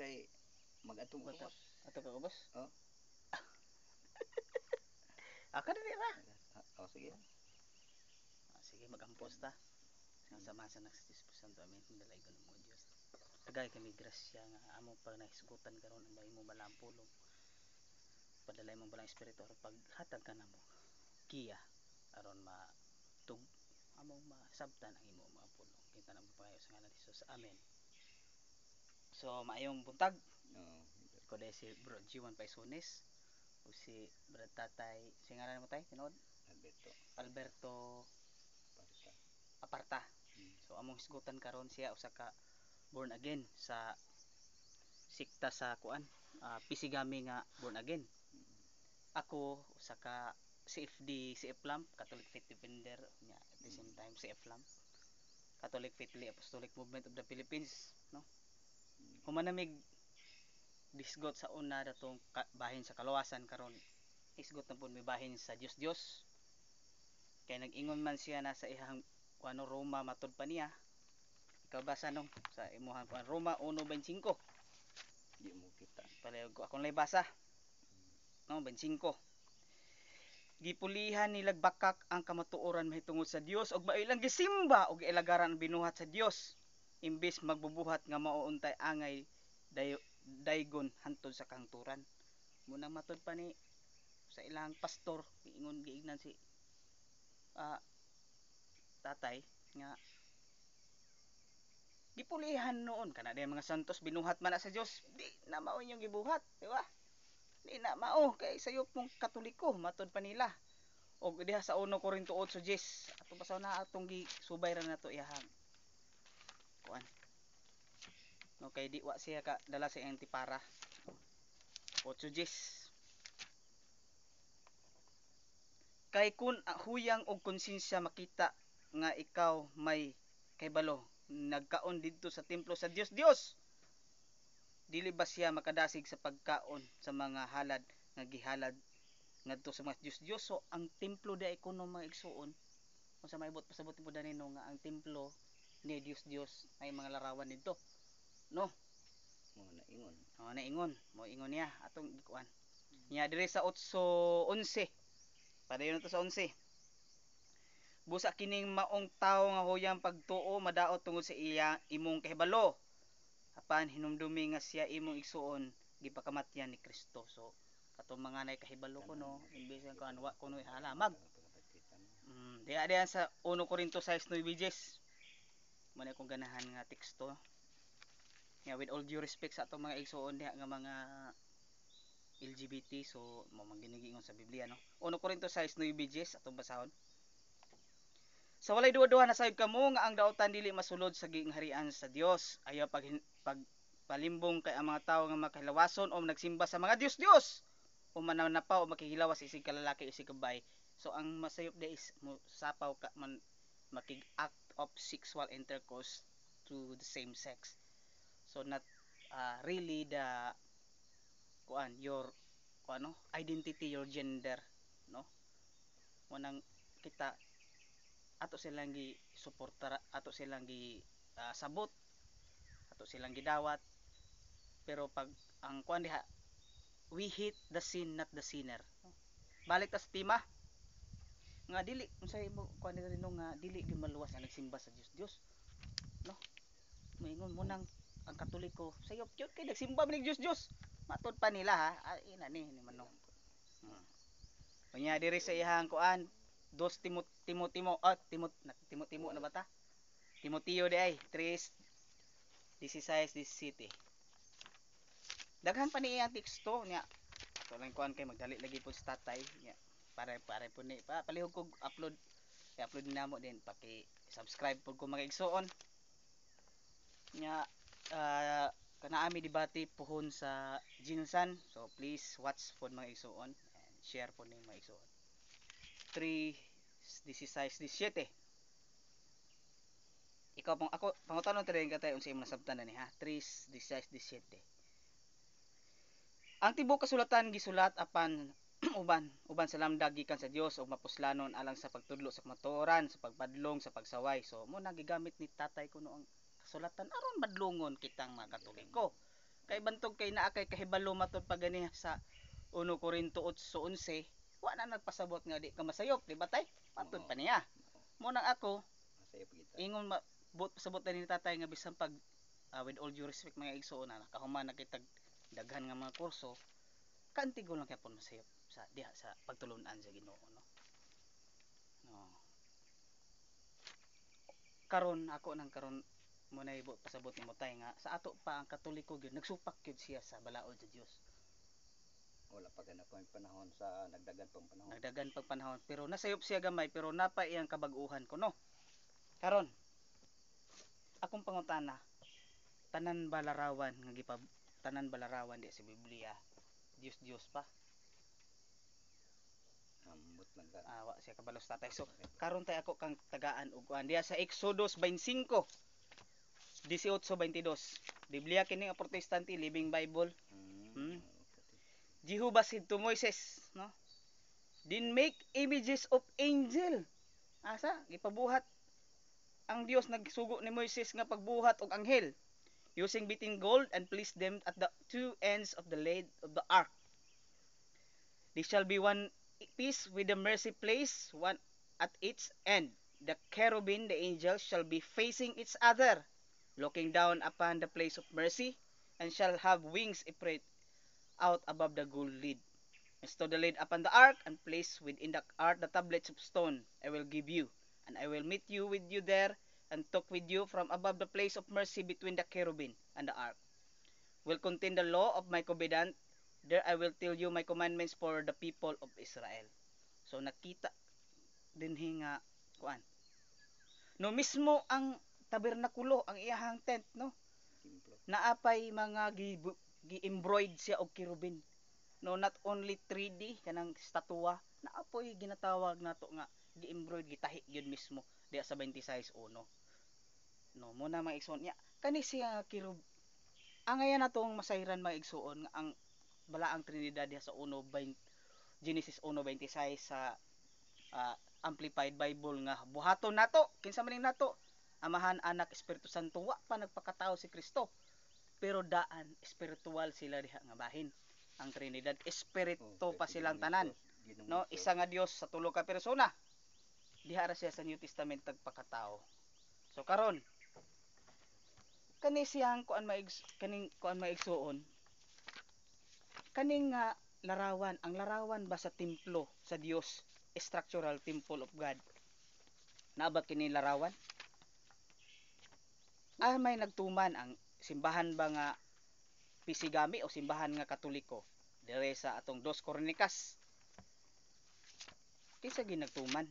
kay mag-atong ubos. Ato ka ubos? Oh. Ako na nila. Oh, sige. Sige, mag-ampos ta. Sama sa nagsispo santo amin dalay ko ng mga Dios. Tagay kami grasya nga amo pag nahisgutan karon ang bahay mo balang pulong. Padalay mo balang espiritu aron paghatag ka namo. Kiya aron matug among masabtan ang imo mga pulong. Kita namo pangayo sa ngalan ni Jesus. Amen. So maayong buntag. Ko dai si Bro G1 Paisones o si Brad Tatay, si ngalan mo tay tinod? Alberto Aparta. So among hisgutan karon siya usa ka born again sa sikta sa kuan, Pisigami nga born again. Ako usa ka CFD, CFLAM, Catholic Faith Defender nya at the same time CFLAM, Catholic Faith Apostolic Movement of the Philippines, no? Humanamig disgot sa una datong bahin sa kaluwasan karon isgot na pud may bahin sa Dios kay nag-ingon man siya na sa ihang kuno Roma matud pa niya. Ikaw basa nung sa imuhang kuan Roma 1:25. Di mo kita. Pareho ko akong basa. No, 25. Gipulihan nilag bakak ang kamatuoran mahitungod sa Dios ug mailang gisimba ug ilagaran ang binuhat sa Dios imbes magbubuhat nga mauuntay angay daygon hantod sa kahangturan. Munang matud pa ni sa ilang pastor giingon giingnan si tatay nga gipulihan noon kana din mga santos binuhat man na sa Dios di na mao inyong gibuhat, di ba? Di na mao kay sayop mong Katoliko matud pa nila. Og diha sa 1 Corinto 8:10 ato basaw na atong gisubay ra nato iyahang kuan. No kay di wa siya ka dala sa iyang tipara. 8:10. Kay kun huyang og konsensya makita nga ikaw may kahibalo nagkaon didto sa templo sa Dios dili ba siya makadasig sa pagkaon sa mga halad nga gihalad ngadto sa mga Dios. So ang templo di kuno mga igsuon unsa maibot pasabot mo danino nga ang templo ni Dios ay mga larawan didto, no? Mo naingon mo ingon niya atong gikuan niya dire sa 8:11. Padayon to sa 11. Busa kining maong tawo nga huyang pagtuo madaot tungod sa iya imong kahibalo apan hinumdumi nga siya imong igsuon gipakamatyan ni Kristo. So katong mga nay kahibalo kuno imbes nga kuan wa kuno halamag. Diha sa 1 Corinto 6:9. Manay kong ganahan nga teksto. Yeah, with all due respect sa atong mga igsuon diha nga mga LGBT, so mo man ginigingon sa Biblia, no? 1 Corinto 6:9 atong basahon. Sa walay duwa-duwa nasayod kamo nga ang daotan dili masulod sa gingharian sa Dios. Ayaw palimbong kay ang mga tawo nga makahilawason o nagsimba sa mga Dios o mananapaw o makihilawas isig kalalaki isig kabay. So ang masayop di is sapaw ka man makig-act of sexual intercourse to the same sex. So not really the kuan your kuano identity, your gender, no? Munang kita ato silang gi suporta, ato silang gi sabot, ato silang gidawat, pero pag ang kuan diha we hate the sin not the sinner, no? Balik ta sa tema nga dili unsay mo kuan diri no nga dili gyud maluwas ang nagsimba sa Dios, no? Moingon mo nang ang Katoliko sayop gyud kay nagsimba man ni Dios matud pa nila, ha. Ina ni manong unya diri sa iyang kuan 2 Timoteo na bata Timoteo di ay 3:16-17. Daghan pa ni iyang teksto nya to lang kuan kay magdali lagi pud sa tatay nya pare pud ni palihog kog upload i-upload namo din paki-subscribe pud ko mga igsuon nya kana ami debate puhon sa Jinsan, so please watch pud mga igsuon and share pud ni mga igsuon. 3:16-17. Ikaw pang ako pangutanon ta rin katay unsay imong nasabtan na ni, ha. 3:16-17. Ang tibuok kasulatan gisulat apan uban sa lamdag gikan sa Dios ug mapuslanon alang sa pagtudlo sa kamatuoran, sa pagpadlong, sa pagsaway. So mo nagigamit ni tatay kuno ang kasulatan aron madlongon kitang mga Katoliko. Kay bantog kay naa kay kahibalo matod pa gani sa 1 Korinto 8:11, wa na nagpasabot nga di ka masayop, di ba tay? Matod pa niya. Mo nang ako, Masaya pa kita. ingon pasabot ni tatay nga bisan pag with all due respect mga igsoon na nakahuman na kitag daghan nga mga kurso, kaantigo lang gyapon masayop sa diha sa pagtulon-an sa Ginoo, no. No. Karon ako nang karon mo na pasabot ni mo tay nga sa ato pa ang Katoliko gyud nagsupak gyud siya sa balaod sa Dios. Wala pa gana pa panahon sa nagdagan pang panahon. Nagdagan pag panahon pero nasayop siya gamay pero napa iyang kabag-uhan ko, no. Karon akong pangutana, tanan ba larawan nga tanan ba larawan di sa Biblia Dios Dios pa? Ambot lang ka. Wa siya kabalos tatay. So karon tay ako kang tagaan og kuan diha sa Exodus 25 18:22. Biblia kini nga Protestante Living Bible. Jehovah said to Moses, no? Then make images of angel. Asa gipabuhat ang Dios nagsugo ni Moses nga pagbuhat og anghel using beaten gold and place them at the two ends of the lid of the ark. They shall be one piece with the mercy place, one at its end. The cherubim, the angels, shall be facing each other, looking down upon the place of mercy, and shall have wings spread out above the gold lid. Install the lid upon the ark, and place within the ark the tablets of stone I will give you, and I will meet you with you there, and talk with you from above the place of mercy between the cherubim and the ark. Will contain the law of my covenant. There I will tell you my commandments for the people of Israel. So nakita din nga kuan. No mismo ang tabernakulo, ang iyahang tent, no. Templo. Naapay mga gi-embroid siya og cherubim. No, not only 3D kanang statua, naapoy ginatawag nato nga gi-embroid gitahi gyud mismo diha sa 26:1. No, mo na maigsoon niya. Kani siya cherub. Ang ayan natong masayran mga igsoon nga ang balaang Trinidad diha sa Genesis 1:26 sa Amplified Bible nga buhaton nato kinsa maning nato Amahan, Anak, Espiritu Santo wa pa nagpakatao si Kristo pero daan espiritual sila diha nga bahin ang Trinidad espiritu pa silang tanan, no, isa nga Dios sa tulo ka persona diha ra siya sa New Testament nagpakatao. So karon kani siyang kaning kuan maigsuon kaning nga larawan, ang larawan ba sa templo sa Dios, structural temple of God, na ba kini larawan? May nagtuman ang simbahan ba nga Pisigami o simbahan nga Katoliko dire sa atong 2 Kronikas. Kinsa ginagtuman?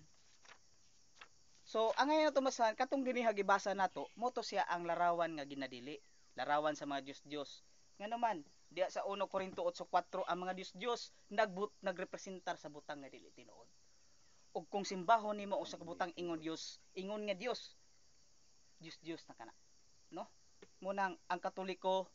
So ang ngayon to masahan katong dinhi gibasa nato, mo to siya ang larawan nga ginadili, larawan sa mga Dios-Dios. Nga naman diya sa 1 Korinto 8:4 ang mga Dios-Dios nagrepresentar sa butang nga dili tinuod. Ug kung simbahon nimo usa ka butang ingon Dios, ingon nga Dios, Dios na kana, no? Munang ang Katoliko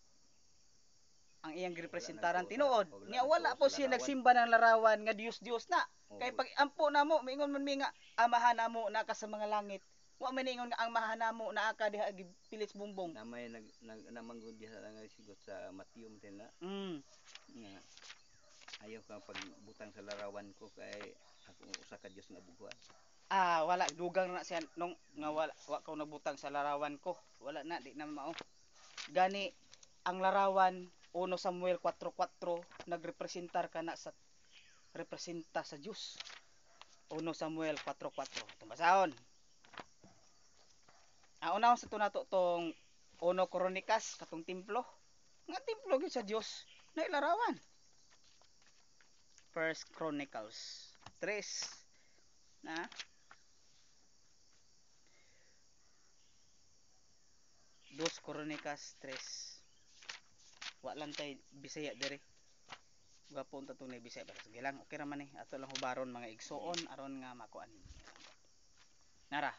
ang iyang girepresentaran tinuod nya wala po siya nagsimba ng larawan nga Dios na. Kay pag ampo namo moingon man mi nga amahan namo na ka sa mga langit, wa man ingon nga ang amahan namo naa ka diha pilis bumbong na may namanggod diha nga sigot sa Matthew mten na nga ayaw ka pagbutang sa larawan ko kay ako usa ka Dios nga buguan. Wala dugang na siya nung nga wala wa ko nabutang sa larawan ko, wala na di na mao gani ang larawan 1 Samuel 4:4 nagrepresentar kana sa representa sa Dios. 1 Samuel 4:4 tumbasahon. Unahon sa tunato tong 1 Kronikas katong templo. Nga templo gyud sa Dios na ilarawan. 1 Chronicles 3 na 2 Kronikas 3. Wa lang tay Bisaya dire. Gapon ta tong Bisaya pero sige lang okay ra man ato lang hubaron mga igsoon aron nga makuan. Nara.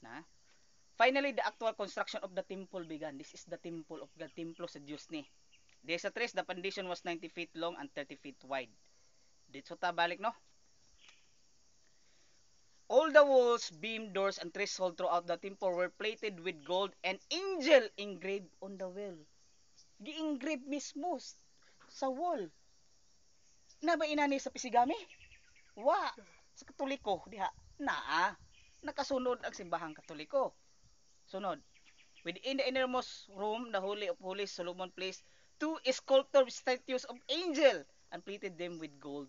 Na. Finally the actual construction of the temple began. This is the temple of God, templo sa Dios ni. Diya sa 3 the foundation was 90 feet long and 30 feet wide. Dito ta balik no. All the walls, beam, doors, and threshold throughout the temple were plated with gold and angel engraved on the wall. Gi-engrave mismo sa wall. Na ba inani sa pisigami? Wa. Sa Katoliko diha. Naa. Nakasunod ang simbahang Katoliko. Sunod. Within the innermost room, the Holy of Holies, Solomon placed 2 sculptured statues of angel and plated them with gold.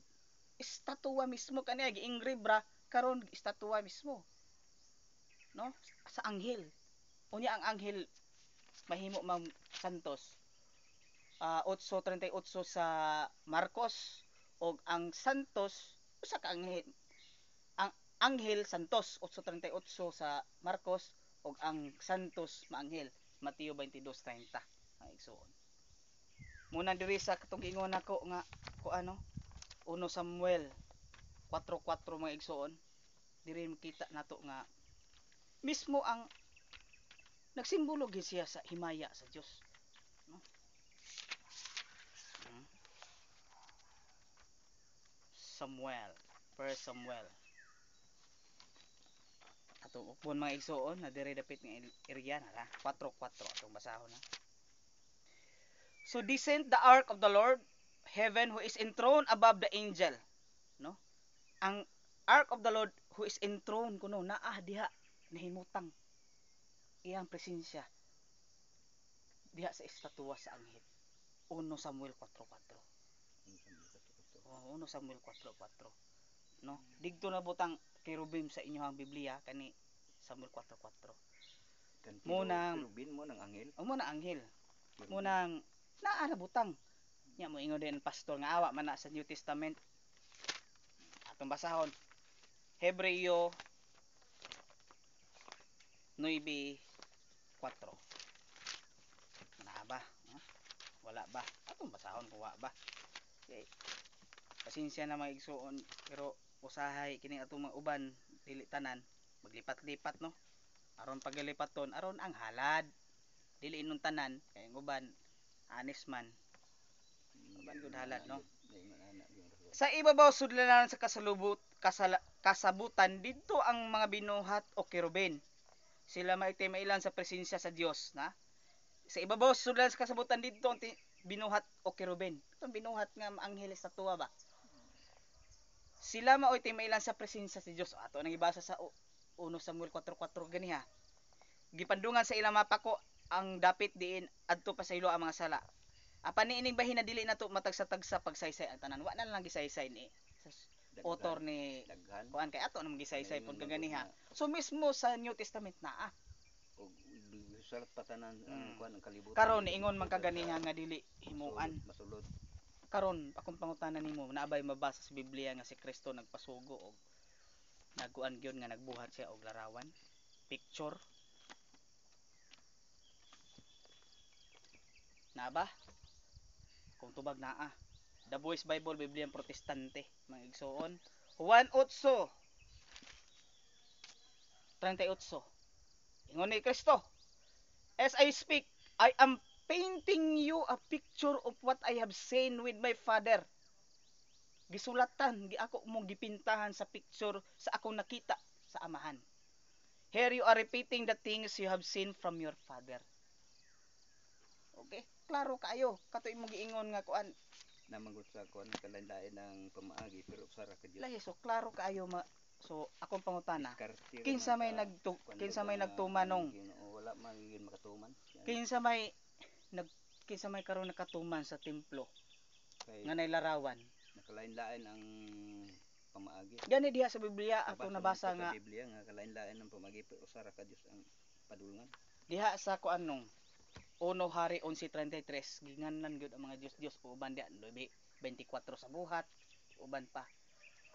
Estatwa mismo kaniya gi-engrave ra karon estatwa mismo. No? Sa anghel. Unya ang anghel mahimo mang santos. 8:38 sa Marcos og ang santos usa ka anghel. Ang anghel santos 8:38 sa Marcos og ang santos maanghel Mateo 22:30 ang igsuon. Muna diri sa katong giingon nako nga ano 1 Samuel 4:4 mga igsuon diri makita nato nga mismo ang nagsimbolo gid siya sa himaya sa Dios, no? Samuel, 1 Samuel. Atong upon mga igsuon na diri dapit nga area na 4:4 atong basahon na. So descend the ark of the Lord, heaven who is enthroned above the angel, no? Ang ark of the Lord who is enthroned kuno naa diha nahimutang iyang presensya diha sa estatwa sa anghel. 1 Samuel 4:4. 1 Samuel 4:4. No? Digto na butang kerubim sa inyong Biblia kani Samuel 4:4. Munang kerubin mo nang anghel. Mo na anghel. Munang naa na butang. Nya mo ingon din pastor nga awa man na sa New Testament. Atong basahon. Hebreo 9:4. Naa ba? Wala ba? Atong basahon kung wa ba. Okay. Pasensya na mga igsuon pero usahay kining atong mga uban dili tanan maglipat-lipat no. Aron paglipaton aron ang halad. Dili ingon tanan kay ang uban honest man. Uban gud halad no. Sa ibabaw sudlanan sa kasabutan didto ang mga binuhat o kerubin. Sila maiti mailan sa presensya sa Dios na. Sa ibabaw sudlanan sa kasabutan didto ang binuhat o kerubin. Itong binuhat nga anghel sa tuwa ba. Sila maoy timailan sa presensya sa Dios. Ato nang ibasa sa 1 Samuel 4:4 ganiha. Gipandungan sa ilang mapako ang dapit diin adto pa sa ilo ang mga sala. Apan niining bahin na dili nato matagsa-tagsa pagsaysay ang tanan. Wa na lang gisaysay ni author ni kuan kay ato nang gisaysay pud kaganiha. So mismo sa New Testament naa. Og salat patanan ang kuan ang kalibutan. Karon niingon man kaganiha nga dili himuan. Masulod. Karon akong pangutanan nimo naabay mabasa sa Biblia nga si Kristo nagpasugo og nagkuan gyud nga nagbuhat siya og larawan, picture. Na ba? Kung tubag naa. The Voice Bible Bibliang Protestante mga igsoon. Juan 8:38. Ingon ni Kristo, as I speak, I am painting you a picture of what I have seen with my Father. Gisulatan, ako mong gipintahan sa picture sa akong nakita sa Amahan. Here you are repeating the things you have seen from your Father. Okay, klaro kayo. Kato imong giingon nga kuan. Namagot sa kuan kalandain ng pamaagi pero usara ka Dios. Lahi so klaro kayo so akong pangutana. Kinsa may nagtumanong? Wala magiging makatuman. Kinsa may karon nakatuman sa templo nga nailarawan. Nakalain-lain ang pamaagi. Gani diha sa Biblia ato nabasa nga Biblia nga kalain-lain ang pamaagi pero usara ka Dios ang padulungan. Diha sa kuanong 1 Hari 11:33 ginganlan gyud ang mga Dios uban diha 24 sa buhat uban pa.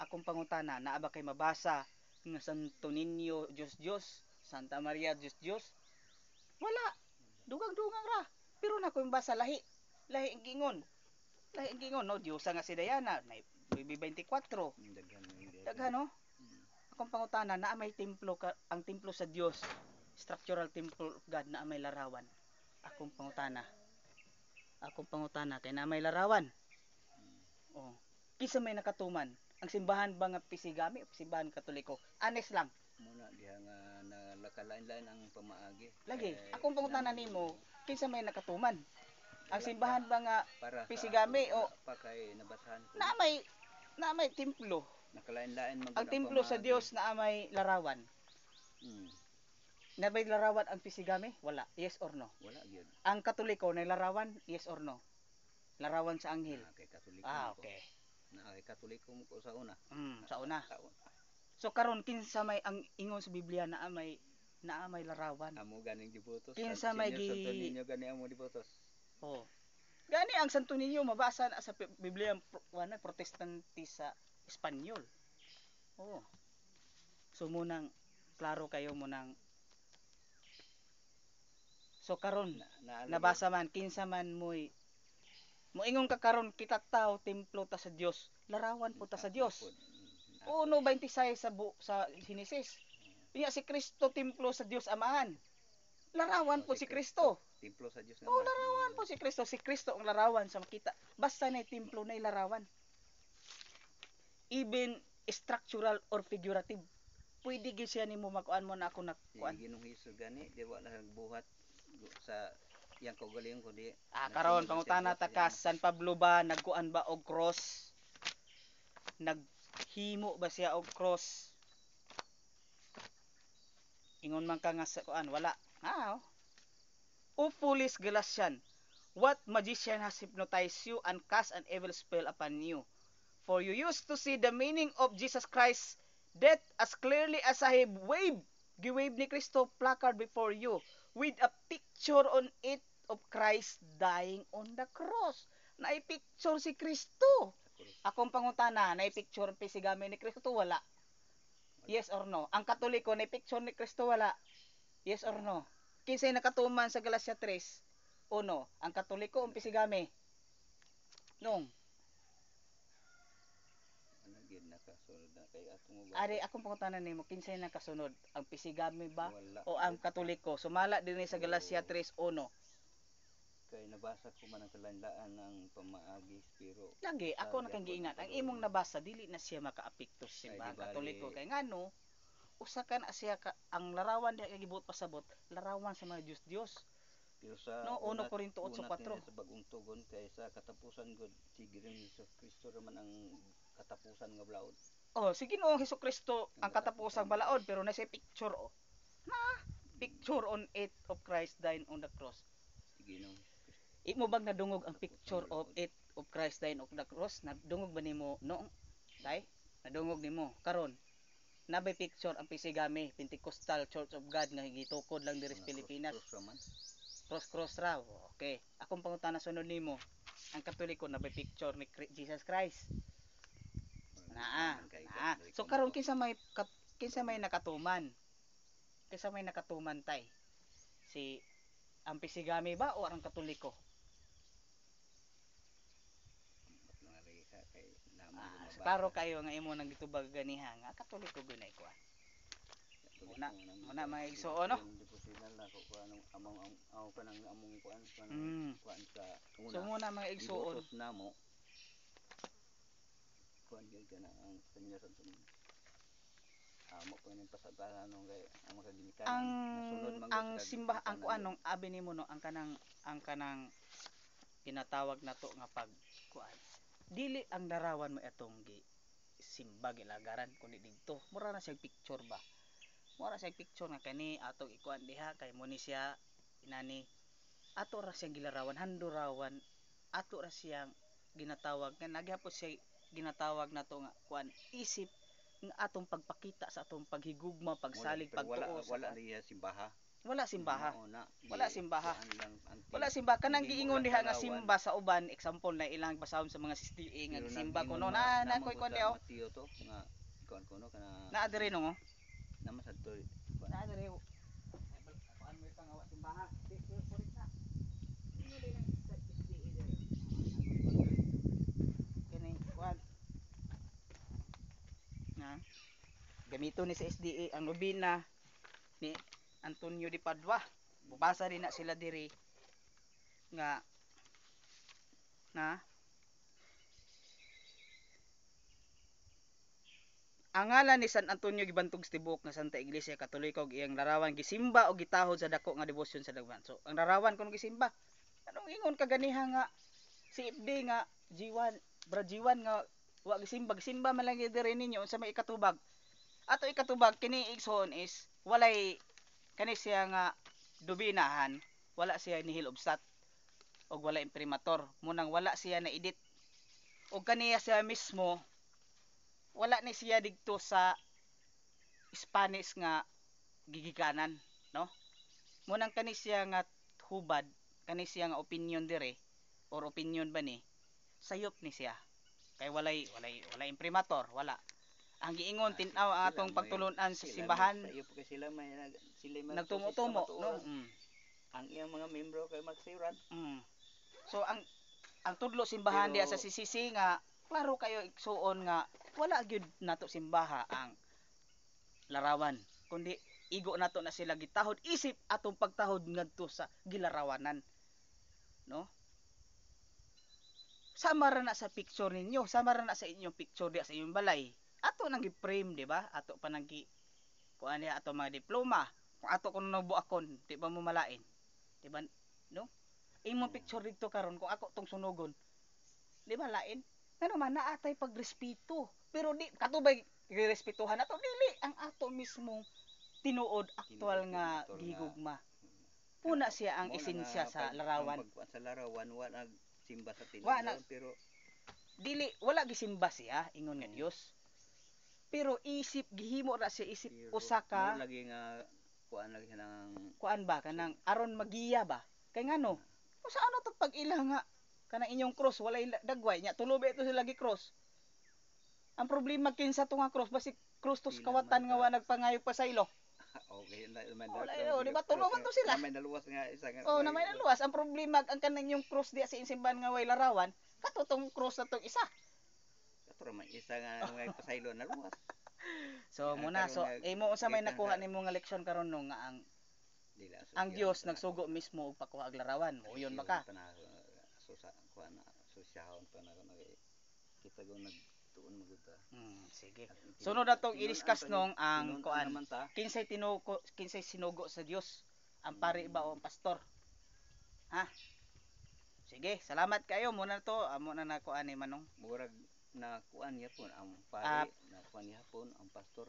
Akong pangutana naa ba kay mabasa nga Santo Niño Dios, Santa Maria Dios? Wala. Dugang-dugang ra. Pero na ko basa lahi ang gingon. No Dios nga si Diana, may 24. Daghan no. Akong pangutana naa may templo ang templo sa Dios, structural temple of God na may larawan. Akong pangutana kay na may larawan. Oh, kinsa may nakatuman? ang simbahan ba nga pisigami o simbahan katoliko? Honest lang. Muna diha nga nakalain-lain ang pamaagi. Lagi, Kay akong pangutanan naman nimo, kinsa may nakatuman? Ang wala simbahan pa. ba nga Para sa pisigami ako, o wala pa kay nabasahan ko. na may templo? Nakalain-lain man Ang gud templo sa pamaagi. Dios na may larawan. Mm, Na may larawan ang pisigami? Wala. Yes or no? wala gyud. Ang katoliko na larawan? Yes or no? Larawan sa anghel. Kay Katoliko Ah, mo ko. okay. Kay Katoliko mo ko sa una. Sa una. Sa una. So karon kinsa may ang ingon sa Biblia na may larawan. Amo ganing dibotos. Kinsa may Senyor Santo Niño gani amo dibotos. Oh. Gani ang Santo Niño mabasa na sa Biblia Protestante sa Espanyol. Oh. So munang klaro kayo munang so karon nabasa man kinsa man moingon ka karon kita tao templo ta sa Dios. Larawan po ta sa Dios. 1:26 sa Genesis. Pinya si Kristo templo sa Dios Amahan. Larawan po si Kristo. Templo sa Dios nga. Oh, larawan po si Kristo. Si Kristo ang larawan sa makita. Basta na templo na larawan. Even structural or figurative. Pwede gyud siya nimo makuan mo na ako nakuan. Si Ginoong Hesus gani di wala nagbuhat sa yang kaugalingon ko di. Karon pangutana ta ka San Pablo ba nagkuan ba og cross? Naghimo ba siya og cross? Ingon man ka nga sa kuan wala. O foolish Galatian, what magician has hypnotized you and cast an evil spell upon you? For you used to see the meaning of Jesus Christ's death as clearly as I have giwave ni Kristo placard before you with a picture on it of Christ dying on the cross. Naipicture si Kristo. Akong pangutana, naipicture pisigami ni Kristo wala. Yes or no? Ang Katoliko naipicture ni Kristo wala. Yes or no? Kinsay nakatuman sa Galacia 3:1? Ang Katoliko ang pisigami. Nung Ari akong pangutanan nimo kinsay nakasunod? Ang pisigami ba o ang Katoliko? Sumala dinhi sa Galacia 3:1. Kay nabasa ko man ang kalanlaan ng pamaagi pero lagi ako na kang giingat ang imong nabasa dili na siya makaapekto sa simbahan Katoliko kay ngano usa ka na siya ang larawan diha kay gibuot pasabot larawan sa mga Dios pero sa no 1 Korinto 8:4 sa bagong tugon kay sa katapusan gud si Ginoong Hesukristo raman ang katapusan nga balaod. Si Ginoong Hesukristo ang katapusang balaod pero na siya picture picture on it of Christ dying on the cross. Si Ginoong Imo bang nadungog ang picture of it of Christ dying on the cross? Nadungog ba nimo noong? Tay? Nadungog nimo karon? Nabay picture ang pisigami Pentecostal Church of God nga gitukod lang diri sa Pilipinas. Cross raw. Okay. Akong pangutana sunod nimo. Ang Katoliko nabay picture ni Jesus Christ. So karon kinsa may nakatuman? Kinsa may nakatuman tay? Si ang pisigami ba o ang Katoliko? Klaro kayo nga imo nang gitubag ganiha nga Katoliko gunay ko. Muna may igsuon no. So muna mga igsuon. Kuan gyud kana ang Senyor Santo Niño. Amo pa ning pasagdaran nung kay ang makaginikan nasunod man ang simba ang kuan nung abi nimo no ang kanang ginatawag nato nga pag kuan dili ang larawan mo atong simba gilagaran kundi didto mura na siya picture ba mura siya picture nga kani atong ikuan diha kay mo ni siya inani ato ra siyang gilarawan handurawan ato ra siyang ginatawag nga nagyapon siya ginatawag nato nga kuan isip nga atong pagpakita sa atong paghigugma pagsalig pagtuo wala niya simbaha. Wala simbaha. Wala simba kanang giingon diha nga simba sa uban example na ilang basahon sa mga SDA nga simba kuno na koy kon diha Mateo to nga kuan kuno kana na adire no naman sa to na adire kuan mo itang awa simbaha correct na ingon din ang SDA dire kini kuan na gamito ni sa SDA ang nobina ni Antonio de Padua. Bubasa din na sila diri nga ang ngalan ni San Antonio gibantog sa tibok nga Santa Iglesia Katoliko ug iyang larawan gisimba o gitahod sa dako nga debosyon sa daghan. So ang larawan kuno gisimba. Anong ingon kaganiha nga si FD nga G1, Brad G1 nga wa gisimba man lang gyud diri ninyo unsa may ikatubag. Ato ikatubag kini igsoon is walay kani siya nga dubinahan, wala siya nihil obstat og wala imprimatur, munang wala siya na edit. Og kaniya siya mismo wala ni siya didto sa Spanish nga gigikanan, no? Munang kani siya nga hubad, kani siya nga opinion dire or opinion ba ni sayop ni siya. Kay walay imprimatur, wala. Ang giingon tin-aw ang atong pagtulon-an sa simbahan. Sayop kay sila may Nagtumo-tumo, no? Ang iyang mga membro kay magsiran. So ang tudlo simbahan diya sa CCC nga klaro kayo igsuon nga wala gyud nato simbaha ang larawan kundi igo nato na sila gitahod isip atong pagtahod ngadto sa gilarawanan, no? Sama ra na sa picture ninyo, sama ra na sa inyong picture diya sa inyong balay. Ato nang gi-frame, di ba? Ato pa nang kuan niya ato mga diploma. Kung ato kuno nabuakon, di ba mo malain? Di ba? No? Imong picture dito karon kung ako tong sunugon. Di ba lain? Ngano man naatay pagrespeto. Pero di katubay girespetuhan nato dili ang ato mismong tinuod aktual nga gihigugma. Puna siya ang esensya sa larawan. Pagkuan sa larawan wala simba sa Wala. tinuod pero Dili wala gisimba siya ingon nga Dios. Pero isip gihimo ra siya isip usa ka lagi nga kuan lagi nang kuan ba kanang aron magiya ba? Kay ngano? Kung sa ano to pag ila nga kanang inyong cross walay dagway nya tulo ba ito sila gi cross. Ang problema kinsa to nga cross basi cross tos kawatan nga wa nagpangayo pa sa ilo. okay na man Di ba tulo man to sila? may naluwas nga isa nga Oh, na may naluwas ang problema ang kanang yung cross diya sa insimbahan nga way larawan katutong cross na tong isa. Katro man isa nga may pasaylo naluwas. So muna so imo unsa may nakuha nimo nga leksyon karon no nga ang Dios nagsugo mismo og pakuha og larawan mo yun ba ka? Susyahon pa na kita go nagtuon mo gud ta. Sige. Sunod na tong i-discuss nung ang kuan. Kinsay sinugo sa Dios? Ang pari ba o ang pastor? Ha? Sige, salamat kayo muna to. Amo na nakuan ni Manong. Murag na kuan yapon ang pari, na kuan yapon ang pastor.